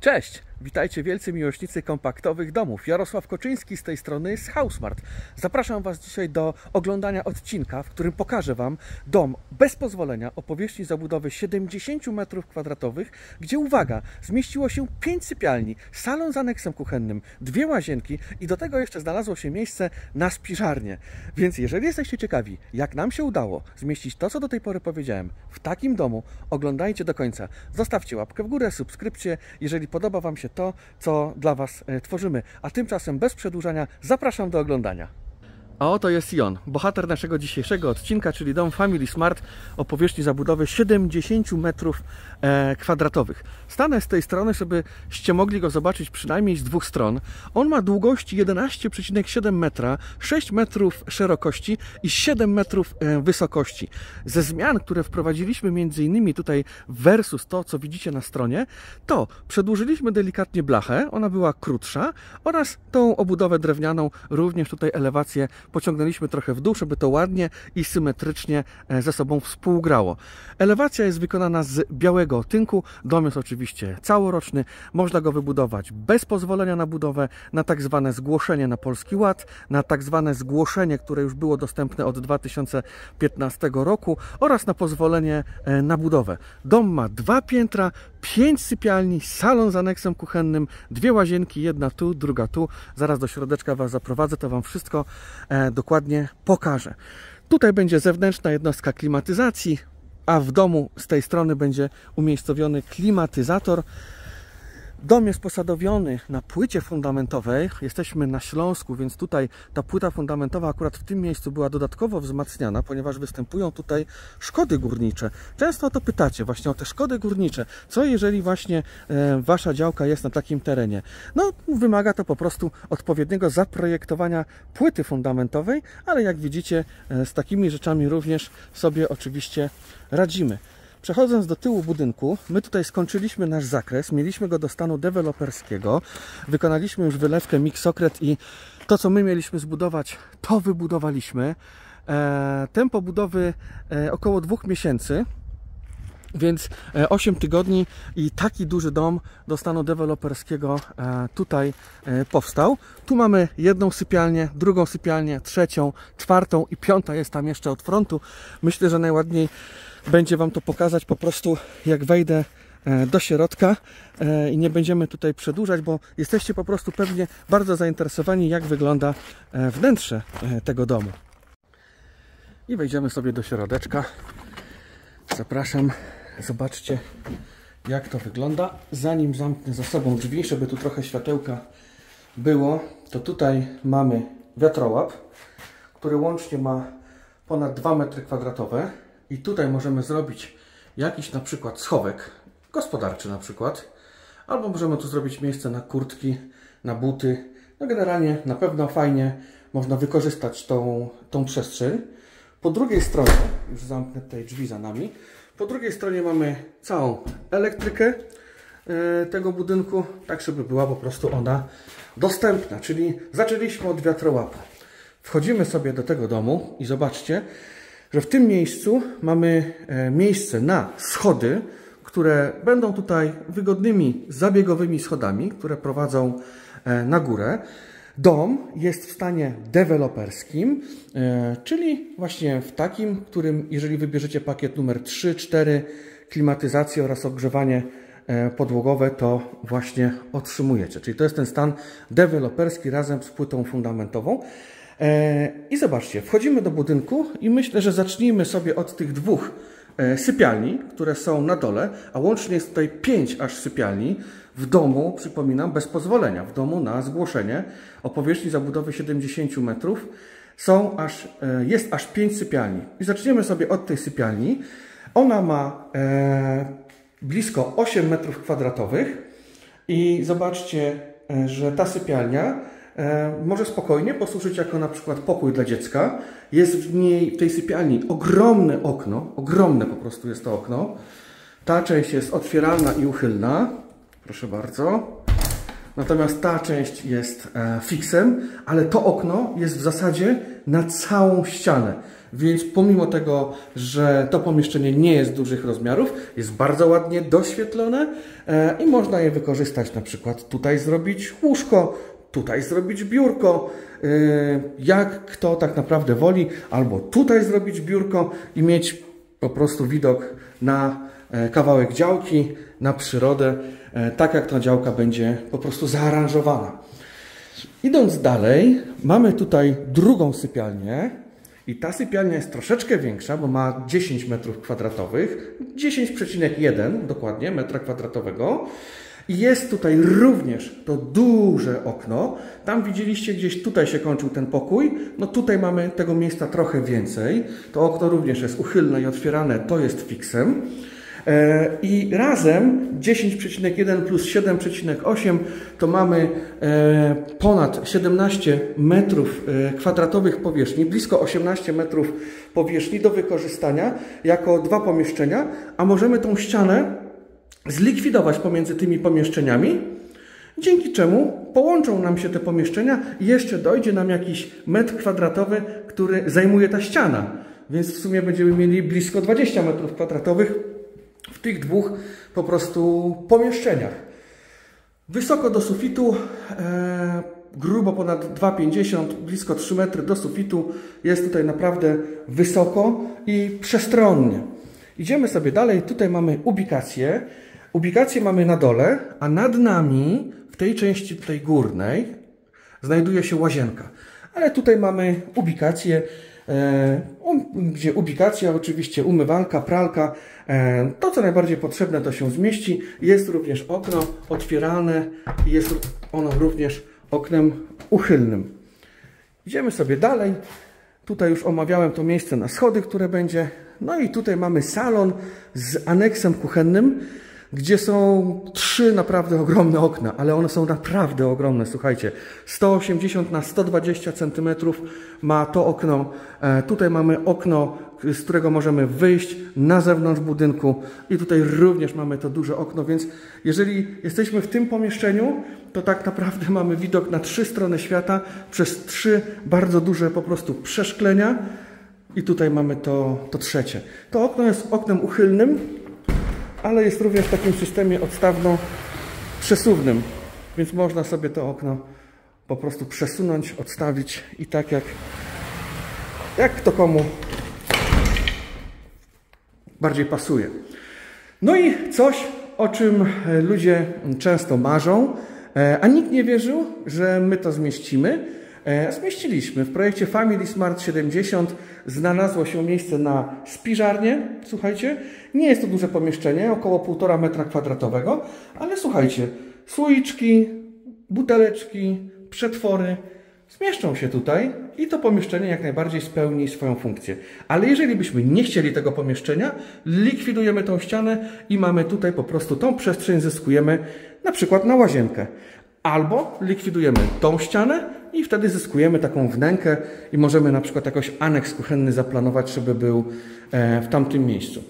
Cześć! Witajcie wielcy miłośnicy kompaktowych domów. Jarosław Koczyński z tej strony z HouseSmart. Zapraszam Was dzisiaj do oglądania odcinka, w którym pokażę Wam dom bez pozwolenia o powierzchni zabudowy 70 m2, gdzie, uwaga, zmieściło się 5 sypialni, salon z aneksem kuchennym, 2 łazienki i do tego jeszcze znalazło się miejsce na spiżarnię. Więc jeżeli jesteście ciekawi, jak nam się udało zmieścić to, co do tej pory powiedziałem, w takim domu, oglądajcie do końca. Zostawcie łapkę w górę, subskrypcję, jeżeli podoba Wam się to, co dla Was tworzymy. A tymczasem bez przedłużania zapraszam do oglądania. A oto jest i on, bohater naszego dzisiejszego odcinka, czyli dom Family Smart o powierzchni zabudowy 70 m2. Stanę z tej strony, żebyście mogli go zobaczyć przynajmniej z dwóch stron. On ma długości 11,7 metra, 6 metrów szerokości i 7 metrów wysokości. Ze zmian, które wprowadziliśmy między innymi tutaj versus to, co widzicie na stronie, to przedłużyliśmy delikatnie blachę, ona była krótsza, oraz tą obudowę drewnianą, również tutaj elewację pociągnęliśmy trochę w dół, żeby to ładnie i symetrycznie ze sobą współgrało. Elewacja jest wykonana z białego tynku. Dom jest oczywiście całoroczny. Można go wybudować bez pozwolenia na budowę, na tak zwane zgłoszenie na Polski Ład, na tak zwane zgłoszenie, które już było dostępne od 2015 roku oraz na pozwolenie na budowę. Dom ma 2 piętra, 5 sypialni, salon z aneksem kuchennym, 2 łazienki, jedna tu, druga tu. Zaraz do środeczka Was zaprowadzę, to Wam wszystko dokładnie pokażę. Tutaj będzie zewnętrzna jednostka klimatyzacji, a w domu z tej strony będzie umiejscowiony klimatyzator. Dom jest posadowiony na płycie fundamentowej. Jesteśmy na Śląsku, więc tutaj ta płyta fundamentowa akurat w tym miejscu była dodatkowo wzmacniana, ponieważ występują tutaj szkody górnicze. Często o to pytacie, właśnie o te szkody górnicze. Co jeżeli właśnie Wasza działka jest na takim terenie? No, wymaga to po prostu odpowiedniego zaprojektowania płyty fundamentowej, ale jak widzicie, z takimi rzeczami również sobie oczywiście radzimy. Przechodząc do tyłu budynku, my tutaj skończyliśmy nasz zakres, mieliśmy go do stanu deweloperskiego, wykonaliśmy już wylewkę miksokret i to, co my mieliśmy zbudować, to wybudowaliśmy. Tempo budowy około 2 miesięcy, więc 8 tygodni i taki duży dom do stanu deweloperskiego tutaj powstał. Tu mamy jedną sypialnię, drugą sypialnię, trzecią, czwartą i piąta jest tam jeszcze od frontu. Myślę, że najładniej będzie Wam to pokazać po prostu, jak wejdę do środka i nie będziemy tutaj przedłużać, bo jesteście po prostu pewnie bardzo zainteresowani, jak wygląda wnętrze tego domu. I wejdziemy sobie do środeczka. Zapraszam, zobaczcie, jak to wygląda. Zanim zamknę za sobą drzwi, żeby tu trochę światełka było, to tutaj mamy wiatrołap, który łącznie ma ponad 2 m2. I tutaj możemy zrobić jakiś na przykład schowek gospodarczy na przykład, albo możemy tu zrobić miejsce na kurtki, na buty. No generalnie na pewno fajnie można wykorzystać tą przestrzeń. Po drugiej stronie, już zamknę tutaj drzwi za nami, po drugiej stronie mamy całą elektrykę tego budynku, tak żeby była po prostu ona dostępna. Czyli zaczęliśmy od wiatrołapa. Wchodzimy sobie do tego domu i zobaczcie, że w tym miejscu mamy miejsce na schody, które będą tutaj wygodnymi, zabiegowymi schodami, które prowadzą na górę. Dom jest w stanie deweloperskim, czyli właśnie w takim, którym jeżeli wybierzecie pakiet numer 3, 4, klimatyzację oraz ogrzewanie podłogowe, to właśnie otrzymujecie. Czyli to jest ten stan deweloperski razem z płytą fundamentową. I zobaczcie, wchodzimy do budynku i myślę, że zacznijmy sobie od tych 2 sypialni, które są na dole, a łącznie jest tutaj 5 aż sypialni w domu, przypominam, bez pozwolenia, w domu na zgłoszenie o powierzchni zabudowy 70 metrów. Jest aż 5 sypialni. I zaczniemy sobie od tej sypialni. Ona ma blisko 8 m2 i zobaczcie, że ta sypialnia może spokojnie posłużyć jako na przykład pokój dla dziecka. Jest w tej sypialni ogromne okno, ogromne po prostu jest to okno. Ta część jest otwieralna i uchylna. Proszę bardzo. Natomiast ta część jest fiksem, ale to okno jest w zasadzie na całą ścianę. Więc pomimo tego, że to pomieszczenie nie jest dużych rozmiarów, jest bardzo ładnie doświetlone i można je wykorzystać. Na przykład tutaj zrobić łóżko, tutaj zrobić biurko, jak kto tak naprawdę woli, albo tutaj zrobić biurko i mieć po prostu widok na kawałek działki, na przyrodę, tak jak ta działka będzie po prostu zaaranżowana. Idąc dalej, mamy tutaj drugą sypialnię i ta sypialnia jest troszeczkę większa, bo ma 10 m2, 10,1 dokładnie metra kwadratowego. I jest tutaj również to duże okno. Tam widzieliście, gdzieś tutaj się kończył ten pokój. No tutaj mamy tego miejsca trochę więcej. To okno również jest uchylne i otwierane, to jest fiksem. I razem 10,1 plus 7,8 to mamy ponad 17 m2 powierzchni, blisko 18 metrów powierzchni do wykorzystania jako dwa pomieszczenia, a możemy tą ścianę zlikwidować pomiędzy tymi pomieszczeniami, dzięki czemu połączą nam się te pomieszczenia i jeszcze dojdzie nam jakiś metr kwadratowy, który zajmuje ta ściana. Więc w sumie będziemy mieli blisko 20 m2 w tych dwóch po prostu pomieszczeniach. Wysoko do sufitu, grubo ponad 2,50, blisko 3 metry do sufitu. Jest tutaj naprawdę wysoko i przestronnie. Idziemy sobie dalej. Tutaj mamy ubikację. Ubikację mamy na dole, a nad nami, w tej części tutaj górnej, znajduje się łazienka. Ale tutaj mamy ubikację, gdzie ubikacja, oczywiście umywalka, pralka. To, co najbardziej potrzebne, to się zmieści. Jest również okno otwierane i jest ono również oknem uchylnym. Idziemy sobie dalej. Tutaj już omawiałem to miejsce na schody, które będzie. No i tutaj mamy salon z aneksem kuchennym, gdzie są 3 naprawdę ogromne okna, ale one są naprawdę ogromne, słuchajcie. 180 na 120 cm ma to okno. Tutaj mamy okno, z którego możemy wyjść na zewnątrz budynku i tutaj również mamy to duże okno, więc jeżeli jesteśmy w tym pomieszczeniu, to tak naprawdę mamy widok na 3 strony świata przez 3 bardzo duże po prostu przeszklenia i tutaj mamy to trzecie. To okno jest oknem uchylnym, ale jest również w takim systemie odstawno-przesuwnym, więc można sobie to okno po prostu przesunąć, odstawić i tak jak to komu bardziej pasuje. No i coś, o czym ludzie często marzą, a nikt nie wierzył, że my to zmieścimy. Zmieściliśmy. W projekcie Family Smart 70 znalazło się miejsce na spiżarnię. Słuchajcie, nie jest to duże pomieszczenie, około 1,5 metra kwadratowego, ale słuchajcie, słoiczki, buteleczki, przetwory zmieszczą się tutaj i to pomieszczenie jak najbardziej spełni swoją funkcję. Ale jeżeli byśmy nie chcieli tego pomieszczenia, likwidujemy tą ścianę i mamy tutaj po prostu tą przestrzeń, zyskujemy na przykład na łazienkę. Albo likwidujemy tą ścianę i wtedy zyskujemy taką wnękę i możemy na przykład jakoś aneks kuchenny zaplanować, żeby był w tamtym miejscu.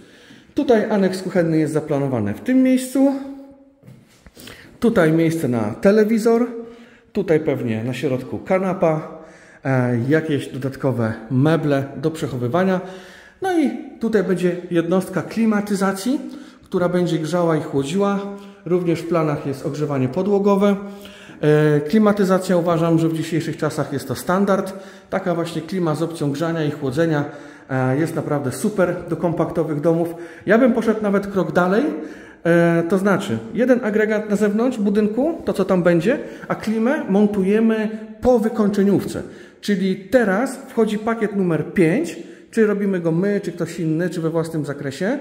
Tutaj aneks kuchenny jest zaplanowany w tym miejscu. Tutaj miejsce na telewizor. Tutaj pewnie na środku kanapa. Jakieś dodatkowe meble do przechowywania. No i tutaj będzie jednostka klimatyzacji, która będzie grzała i chłodziła. Również w planach jest ogrzewanie podłogowe. Klimatyzacja, uważam, że w dzisiejszych czasach jest to standard. Taka właśnie klima z opcją grzania i chłodzenia jest naprawdę super do kompaktowych domów. Ja bym poszedł nawet krok dalej, to znaczy jeden agregat na zewnątrz budynku, to co tam będzie, a klimę montujemy po wykończeniówce. Czyli teraz wchodzi pakiet numer 5, czy robimy go my, czy ktoś inny, czy we własnym zakresie.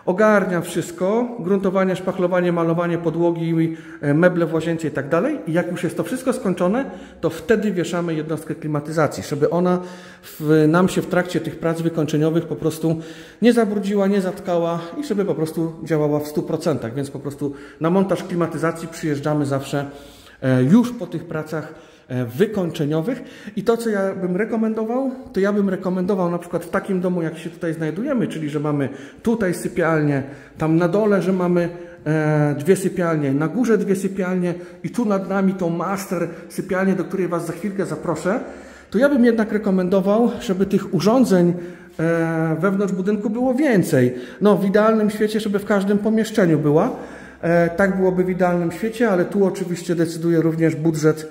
Ogarnia wszystko, gruntowanie, szpachlowanie, malowanie podłogi, meble w łazience i tak dalej. I jak już jest to wszystko skończone, to wtedy wieszamy jednostkę klimatyzacji, żeby ona nam się w trakcie tych prac wykończeniowych po prostu nie zabrudziła, nie zatkała i żeby po prostu działała w 100%. Więc po prostu na montaż klimatyzacji przyjeżdżamy zawsze już po tych pracach wykończeniowych. I to, co ja bym rekomendował, to ja bym rekomendował na przykład w takim domu, jak się tutaj znajdujemy, czyli że mamy tutaj sypialnię, tam na dole, że mamy dwie sypialnie, na górze dwie sypialnie i tu nad nami tą master sypialnię, do której Was za chwilkę zaproszę, to ja bym jednak rekomendował, żeby tych urządzeń wewnątrz budynku było więcej. No, w idealnym świecie, żeby w każdym pomieszczeniu była. Tak byłoby w idealnym świecie, ale tu oczywiście decyduje również budżet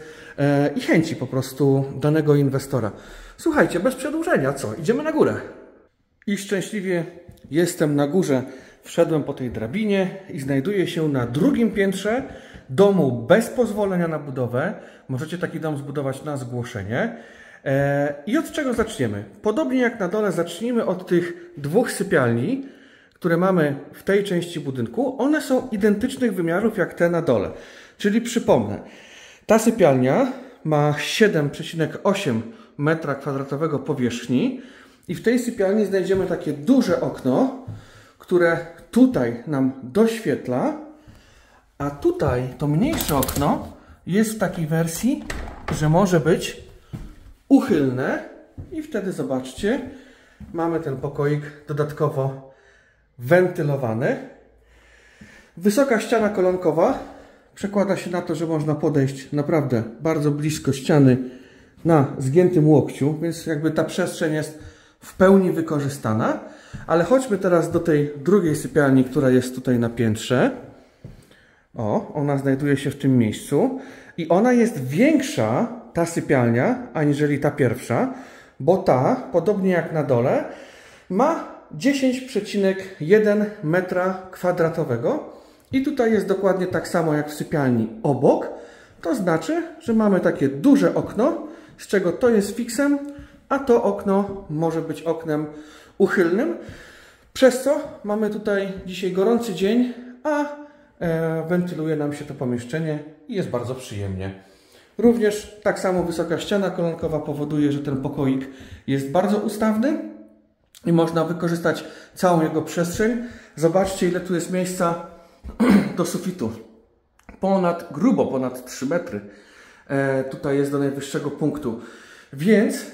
i chęci po prostu danego inwestora. Słuchajcie, bez przedłużenia, co? Idziemy na górę. I szczęśliwie jestem na górze. Wszedłem po tej drabinie i znajduję się na drugim piętrze domu bez pozwolenia na budowę. Możecie taki dom zbudować na zgłoszenie. I od czego zaczniemy? Podobnie jak na dole, zacznijmy od tych dwóch sypialni, które mamy w tej części budynku. One są identycznych wymiarów jak te na dole. Czyli przypomnę, ta sypialnia ma 7,8 m² powierzchni i w tej sypialni znajdziemy takie duże okno, które tutaj nam doświetla, a tutaj to mniejsze okno jest w takiej wersji, że może być uchylne i wtedy zobaczcie, mamy ten pokoik dodatkowo wentylowany. Wysoka ściana kolonkowa przekłada się na to, że można podejść naprawdę bardzo blisko ściany na zgiętym łokciu, więc jakby ta przestrzeń jest w pełni wykorzystana. Ale chodźmy teraz do tej drugiej sypialni, która jest tutaj na piętrze. O, ona znajduje się w tym miejscu i ona jest większa, ta sypialnia, aniżeli ta pierwsza, bo ta, podobnie jak na dole, ma 10,1 m² i tutaj jest dokładnie tak samo jak w sypialni obok. To znaczy, że mamy takie duże okno, z czego to jest fiksem, a to okno może być oknem uchylnym, przez co mamy tutaj dzisiaj gorący dzień, a wentyluje nam się to pomieszczenie i jest bardzo przyjemnie. Również tak samo wysoka ściana kolonkowa powoduje, że ten pokoik jest bardzo ustawny i można wykorzystać całą jego przestrzeń. Zobaczcie, ile tu jest miejsca do sufitu. Grubo ponad 3 metry tutaj jest do najwyższego punktu. Więc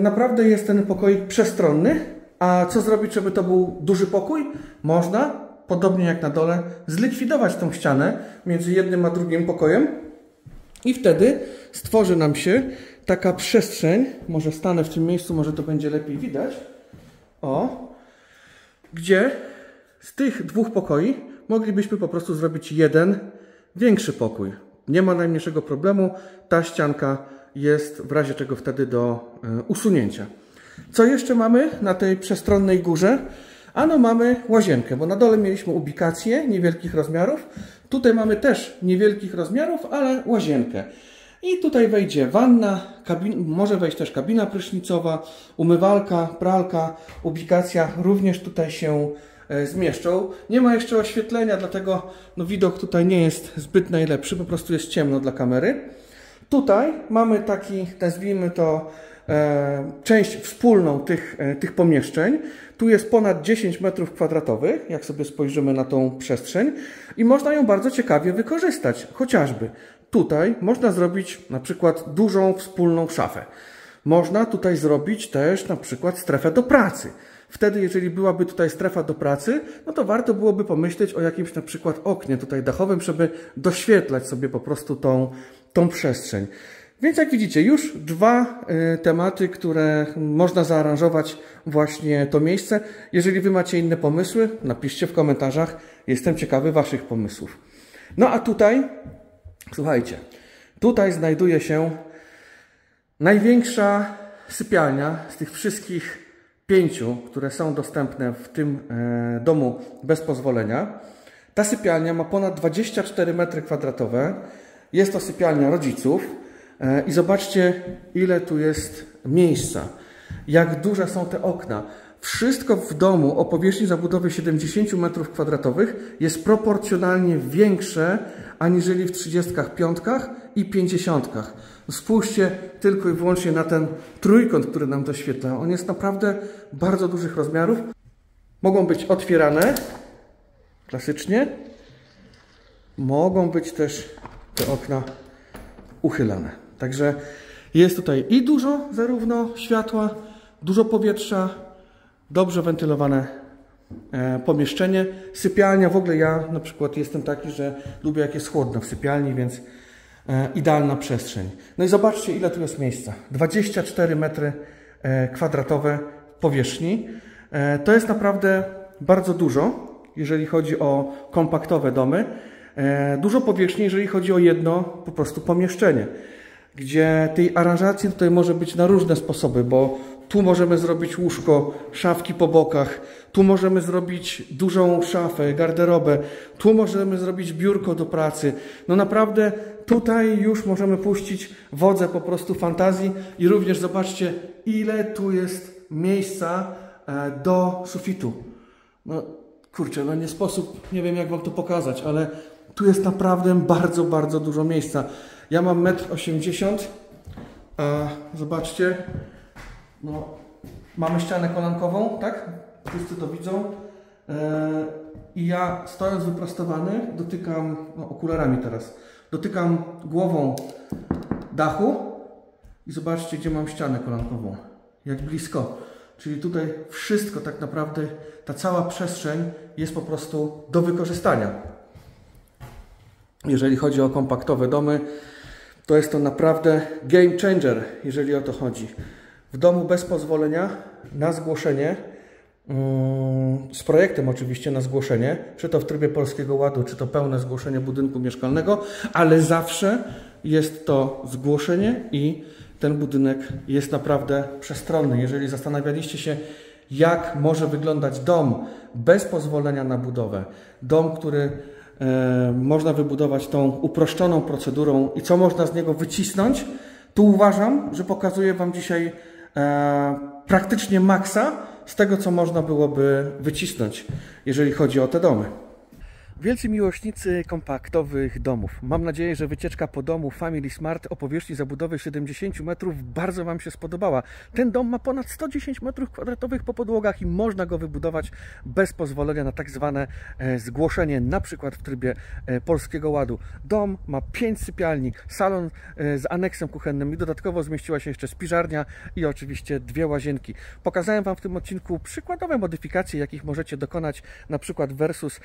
naprawdę jest ten pokoik przestronny. A co zrobić, żeby to był duży pokój? Można, podobnie jak na dole, zlikwidować tą ścianę między jednym a drugim pokojem i wtedy stworzy nam się taka przestrzeń, może stanę w tym miejscu, może to będzie lepiej widać, gdzie z tych dwóch pokoi moglibyśmy po prostu zrobić jeden większy pokój. Nie ma najmniejszego problemu, ta ścianka jest w razie czego wtedy do usunięcia. Co jeszcze mamy na tej przestronnej górze? Ano mamy łazienkę, bo na dole mieliśmy ubikację niewielkich rozmiarów. Tutaj mamy też niewielkich rozmiarów, ale łazienkę. I tutaj wejdzie wanna, może wejść też kabina prysznicowa, umywalka, pralka, ubikacja również tutaj się zmieszczą. Nie ma jeszcze oświetlenia, dlatego widok tutaj nie jest zbyt najlepszy, po prostu jest ciemno dla kamery. Tutaj mamy taki, nazwijmy to, część wspólną tych pomieszczeń. Tu jest ponad 10 m², jak sobie spojrzymy na tą przestrzeń i można ją bardzo ciekawie wykorzystać. Chociażby tutaj można zrobić na przykład dużą wspólną szafę. Można tutaj zrobić też na przykład strefę do pracy. Wtedy, jeżeli byłaby tutaj strefa do pracy, no to warto byłoby pomyśleć o jakimś na przykład oknie tutaj dachowym, żeby doświetlać sobie po prostu tą przestrzeń. Więc jak widzicie, już dwa tematy, które można zaaranżować właśnie to miejsce. Jeżeli Wy macie inne pomysły, napiszcie w komentarzach. Jestem ciekawy Waszych pomysłów. No a tutaj, słuchajcie, tutaj znajduje się największa sypialnia z tych wszystkich 5, które są dostępne w tym domu bez pozwolenia. Ta sypialnia ma ponad 24 m². Jest to sypialnia rodziców. I zobaczcie, ile tu jest miejsca, jak duże są te okna. Wszystko w domu o powierzchni zabudowy 70 m² jest proporcjonalnie większe aniżeli w 35 i 50. Spójrzcie tylko i wyłącznie na ten trójkąt, który nam doświetla. On jest naprawdę bardzo dużych rozmiarów. Mogą być otwierane klasycznie. Mogą być też te okna uchylane. Także jest tutaj i dużo zarówno światła, dużo powietrza, dobrze wentylowane pomieszczenie. Sypialnia, w ogóle ja na przykład jestem taki, że lubię jak jest chłodno w sypialni, więc idealna przestrzeń. No i zobaczcie, ile tu jest miejsca. 24 metry kwadratowe powierzchni. To jest naprawdę bardzo dużo, jeżeli chodzi o kompaktowe domy. Dużo powierzchni, jeżeli chodzi o jedno po prostu pomieszczenie, gdzie tej aranżacji tutaj może być na różne sposoby, bo tu możemy zrobić łóżko, szafki po bokach, tu możemy zrobić dużą szafę, garderobę, tu możemy zrobić biurko do pracy. No naprawdę tutaj już możemy puścić wodze po prostu fantazji i również zobaczcie, ile tu jest miejsca do sufitu. No kurczę, no nie sposób, nie wiem jak wam to pokazać, ale tu jest naprawdę bardzo, bardzo dużo miejsca. Ja mam 1,80 m, a zobaczcie, no, mamy ścianę kolankową, tak? Wszyscy to widzą. I ja stojąc wyprostowany, dotykam, no, okularami teraz, dotykam głową dachu i zobaczcie, gdzie mam ścianę kolankową. Jak blisko. Czyli tutaj wszystko tak naprawdę, ta cała przestrzeń jest po prostu do wykorzystania. Jeżeli chodzi o kompaktowe domy, to jest to naprawdę game changer, jeżeli o to chodzi. W domu bez pozwolenia na zgłoszenie, z projektem oczywiście na zgłoszenie, czy to w trybie Polskiego Ładu, czy to pełne zgłoszenie budynku mieszkalnego, ale zawsze jest to zgłoszenie i ten budynek jest naprawdę przestronny. Jeżeli zastanawialiście się, jak może wyglądać dom bez pozwolenia na budowę, dom, który można wybudować tą uproszczoną procedurą i co można z niego wycisnąć, tu uważam, że pokazuję wam dzisiaj praktycznie maksa z tego, co można byłoby wycisnąć, jeżeli chodzi o te domy. Wielcy miłośnicy kompaktowych domów, mam nadzieję, że wycieczka po domu Family Smart o powierzchni zabudowy 70 metrów bardzo wam się spodobała. Ten dom ma ponad 110 metrów kwadratowych po podłogach i można go wybudować bez pozwolenia na tak zwane zgłoszenie, na przykład w trybie Polskiego Ładu. Dom ma 5 sypialni, salon z aneksem kuchennym i dodatkowo zmieściła się jeszcze spiżarnia i oczywiście 2 łazienki. Pokazałem wam w tym odcinku przykładowe modyfikacje, jakich możecie dokonać na przykład versus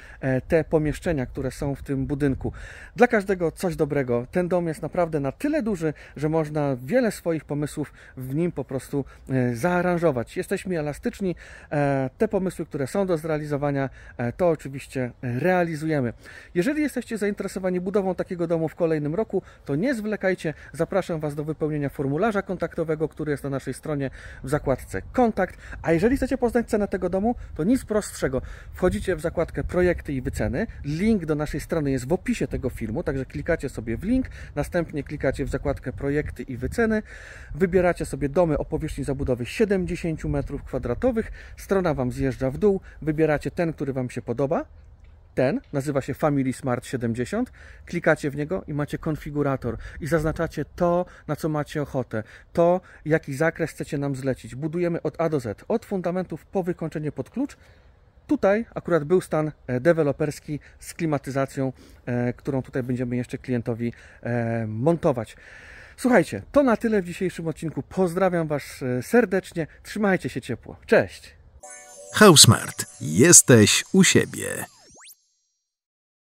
te pomieszczenia, które są w tym budynku. Dla każdego coś dobrego. Ten dom jest naprawdę na tyle duży, że można wiele swoich pomysłów w nim po prostu zaaranżować. Jesteśmy elastyczni. Te pomysły, które są do zrealizowania, to oczywiście realizujemy. Jeżeli jesteście zainteresowani budową takiego domu w kolejnym roku, to nie zwlekajcie. Zapraszam was do wypełnienia formularza kontaktowego, który jest na naszej stronie w zakładce Kontakt. A jeżeli chcecie poznać cenę tego domu, to nic prostszego. Wchodzicie w zakładkę Projekty i wyceny. Link do naszej strony jest w opisie tego filmu, także klikacie sobie w link, następnie klikacie w zakładkę Projekty i wyceny, wybieracie sobie domy o powierzchni zabudowy 70 m2, strona wam zjeżdża w dół, wybieracie ten, który wam się podoba. Ten nazywa się Family Smart 70, klikacie w niego i macie konfigurator i zaznaczacie to, na co macie ochotę, to, jaki zakres chcecie nam zlecić. Budujemy od A do Z, od fundamentów po wykończenie pod klucz. Tutaj akurat był stan deweloperski z klimatyzacją, którą tutaj będziemy jeszcze klientowi montować. Słuchajcie, to na tyle w dzisiejszym odcinku. Pozdrawiam was serdecznie, trzymajcie się ciepło. Cześć! Housmart. Jesteś u siebie.